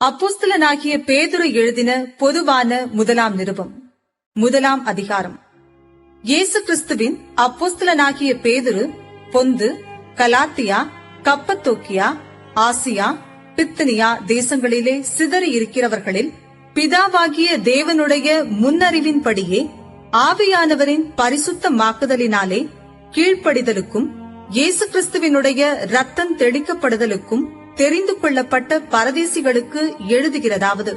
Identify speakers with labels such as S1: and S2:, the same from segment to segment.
S1: அப்போஸ்தலனாகிய பேதுரு எழுதின பொதுவான முதலாம் நிருபம். முதலாம் அதிகாரம். இயேசு கிறிஸ்துவின் அப்போஸ்தலனாகிய பேதுரு பொந்து, கலாத்தியா, கப்பத்தோக்கியா, ஆசியா, பித்தினியா தேசங்களிலே சிதறி இருக்கிறவர்களில் பிதாவாகிய தேவனுடைய முன்னறிவின்படியே ஆவியானவரின் பரிசுத்தமாக்குதலினாலே கீழ்ப்படிதலுக்கும் இயேசு கிறிஸ்துவினுடைய இரத்தம் தெளிக்கப்படுதலுக்கும் தெரிந்து கொள்ளப்பட்ட பரதேசிகளுக்கு எழுதுகிறதாவது,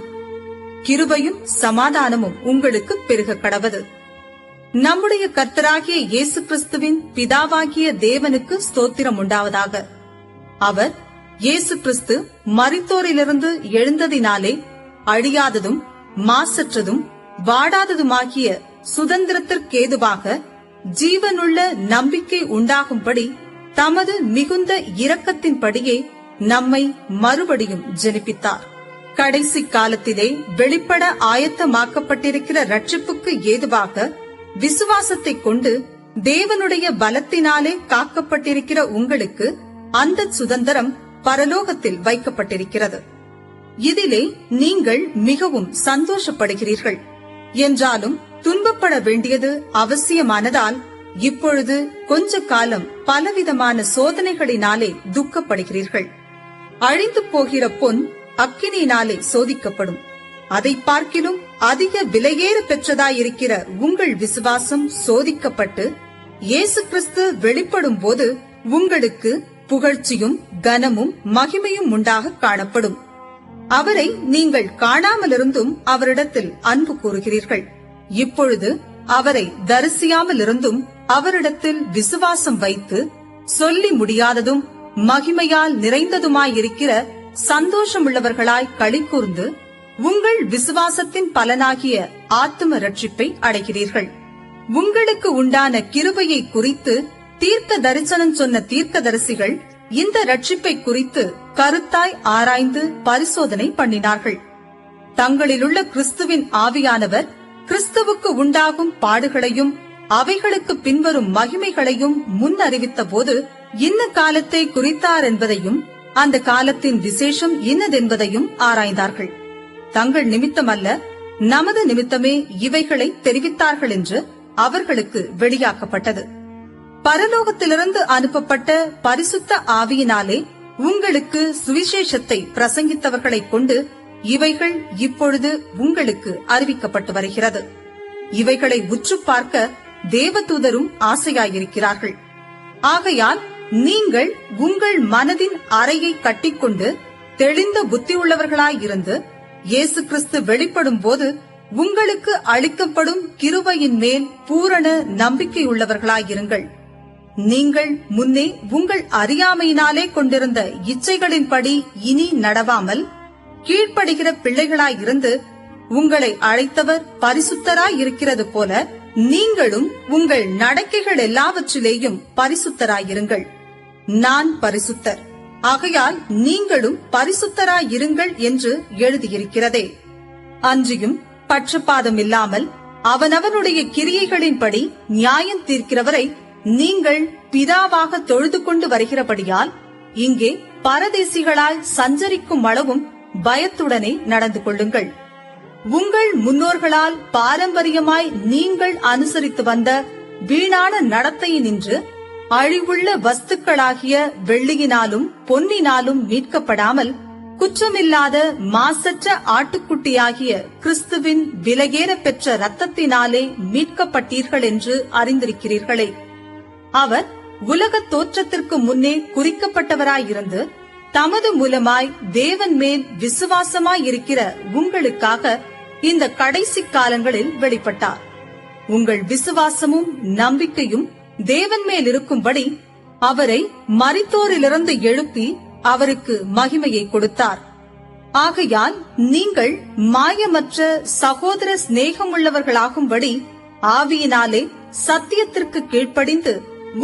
S1: கிருபையும் சமாதானமும் உங்களுக்கு பெருக கடவது. நம்முடைய கர்த்தராகிய இயேசு கிறிஸ்துவின் பிதாவாகிய தேவனுக்கு ஸ்தோத்திரம் உண்டாவதாக. அவர் இயேசு கிறிஸ்து மரித்தோரிலிருந்து எழுந்ததினாலே அழியாததும் மாசற்றதும் வாடாததுமாகிய சுதந்திரத்திற்கேதுவாக ஜீவனுள்ள நம்பிக்கை உண்டாகும்படி தமது மிகுந்த இரக்கத்தின்படியே நம்மை மறுபடியும் ஜெனிப்பித்தார். கடைசி காலத்திலே வெளிப்பட ஆயத்தமாக்கப்பட்டிருக்கிற ரட்சிப்புக்கு ஏதுவாக விசுவாசத்தை கொண்டு தேவனுடைய பலத்தினாலே காக்கப்பட்டிருக்கிற உங்களுக்கு அந்த சுதந்திரம் பரலோகத்தில் வைக்கப்பட்டிருக்கிறது. இதிலே நீங்கள் மிகவும் சந்தோஷப்படுகிறீர்கள். என்றாலும் துன்பப்பட வேண்டியது அவசியமானதால் இப்பொழுது கொஞ்ச காலம் பலவிதமான சோதனைகளினாலே துக்கப்படுகிறீர்கள். அழிந்து போகிற பொன் அக்கினியினாலே சோதிக்கப்படும். அதை பார்க்கிலும் அதிக விலையேற பெற்றதாயிருக்கிற உங்கள் விசுவாசம் சோதிக்கப்பட்டு இயேசு கிறிஸ்து வெளிப்படும் போது உங்களுக்கு புகழ்ச்சியும் கனமும் மகிமையும் உண்டாக காணப்படும். அவரை நீங்கள் காணாமலிருந்தும் அவரிடத்தில் அன்பு கூறுகிறீர்கள். இப்பொழுது அவரை தரிசியாமலிருந்தும் அவரிடத்தில் விசுவாசம் வைத்து சொல்லி முடியாததும் மகிமையால் நிறைந்ததுமாயிருக்கிற சந்தோஷமுள்ளவர்களாய் களி கூர்ந்து உங்கள் விசுவாசத்தின் பலனாகிய ஆத்தும ரட்சிப்பை அடைகிறீர்கள். உங்களுக்கு உண்டான கிருபையை குறித்து தீர்க்க தரிசனம் சொன்ன தீர்க்கதரிசிகள் இந்த ரட்சிப்பை குறித்து கருத்தாய் ஆராய்ந்து பரிசோதனை பண்ணினார்கள். தங்களிலுள்ள கிறிஸ்துவின் ஆவியானவர் கிறிஸ்துவுக்கு உண்டாகும் பாடுகளையும் அவைகளுக்கு பின்வரும் மகிமைகளையும் முன் அறிவித்த போது இன்ன காலத்தை குறித்தார் என்பதையும் அந்த காலத்தின் விசேஷம் இன்னதென்பதையும் ஆராய்ந்தார்கள். தங்கள் நிமித்தமல்ல, நமது நிமித்தமே இவைகளை தெரிவித்தார்கள் என்று அவர்களுக்கு வெளியாக்கப்பட்டது. பரலோகத்திலிருந்து அனுப்பப்பட்ட பரிசுத்த ஆவியினாலே உங்களுக்கு சுவிசேஷத்தை பிரசங்கித்தவர்களை கொண்டு இவைகள் இப்பொழுது உங்களுக்கு அறிவிக்கப்பட்டு வருகிறது. இவைகளை உற்று பார்க்க தேவதூதரும் ஆசையாயிருக்கிறார்கள். ஆகையால் நீங்கள் உங்கள் மனதின் அறையை கட்டிக்கொண்டு தெளிந்த புத்தியுள்ளவர்களாயிருந்து இயேசு கிறிஸ்து வெளிப்படும் போது உங்களுக்கு அளிக்கப்படும் கிருபையின் மேல் பூரண நம்பிக்கையுள்ளவர்களாயிருங்கள். நீங்கள் முன்னே உங்கள் அறியாமையினாலே கொண்டிருந்த இச்சைகளின்படி இனி நடவாமல் கீழ்ப்படுகிற பிள்ளைகளாயிருந்து உங்களை அழைத்தவர் பரிசுத்தராயிருக்கிறது போல நீங்களும் உங்கள் நடக்கைகள் எல்லாவற்றிலேயும் பரிசுத்தராயிருங்கள். நான் பரிசுத்தர், ஆகையால் நீங்களும் பரிசுத்தராயிருங்கள் என்று எழுதியிருக்கிறதே. அன்றியும் பட்சபாதம் இல்லாமல் அவனவனுடைய கிரியைகளின்படி நியாயம் தீர்க்கிறவரை நீங்கள் பிதாவாக தொழுது கொண்டு வருகிறபடியால் இங்கே பரதேசிகளாய் சஞ்சரிக்கும் அளவும் பயத்துடனே நடந்து கொள்ளுங்கள். உங்கள் முன்னோர்களால் பாரம்பரியமாய் நீங்கள் அனுசரித்து வந்த வீணான நடத்தையினின்று அழிவுள்ள வஸ்துக்களாகிய வெள்ளியினாலும் பொன்னினாலும் மீட்கப்படாமல் குற்றமில்லாத மாசற்ற ஆட்டுக்குட்டியாகிய கிறிஸ்துவின் விலையேற பெற்ற இரத்தத்தினாலே மீட்கப்பட்டீர்கள் என்று அறிந்திருக்கிறீர்களே. அவர் உலக தோற்றத்திற்கு முன்னே குறிக்கப்பட்டவராயிருந்து தமது மூலமாய் தேவன் மேல் விசுவாசமாயிருக்கிற உங்களுக்காக இந்த கடைசி காலங்களில் வெளிப்பட்டார். உங்கள் விசுவாசமும் நம்பிக்கையும் தேவன் மேல் இருக்கும்படி அவரை மரித்தோரிலிருந்து எழுப்பி அவருக்கு மகிமையை கொடுத்தார். ஆகையால் நீங்கள் மாயமற்ற சகோதர சிநேகமுள்ளவர்களாகும்படி ஆவியினாலே சத்தியத்திற்கு கீழ்ப்படிந்து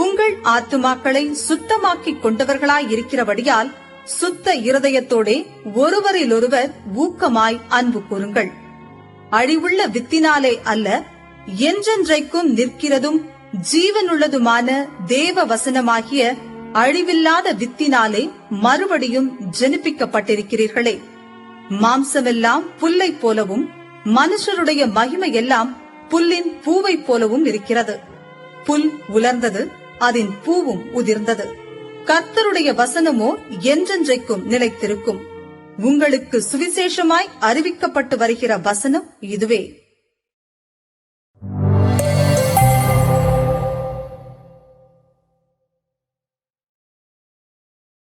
S1: உங்கள் ஆத்துமாக்களை சுத்தமாக்கிக் கொண்டவர்களாயிருக்கிறபடியால் சுத்த இருதயத்தோடே ஒருவரிலொருவர் ஊக்கமாய் அன்பு கூறுங்கள். அழிவுள்ள வித்தினாலே அல்ல, என்றென்றைக்கும் நிற்கிறதும் ஜீவனுள்ளதுமான தேவ வசனமாகிய அழிவில்லாத வித்தினாலே மறுபடியும் ஜெனிப்பிக்கப்பட்டிருக்கிறீர்களே. மாம்சமெல்லாம் புல்லை போலவும் மனுஷருடைய மகிமை எல்லாம் புல்லின் பூவை போலவும் இருக்கிறது. புல் உலர்ந்தது, அதன் பூவும் உதிர்ந்தது. கர்த்தருடைய வசனமோ என்றென்றைக்கும் நிலைத்திருக்கும். உங்களுக்கு சுவிசேஷமாய் அறிவிக்கப்பட்டு வருகிற வசனம் இதுவே.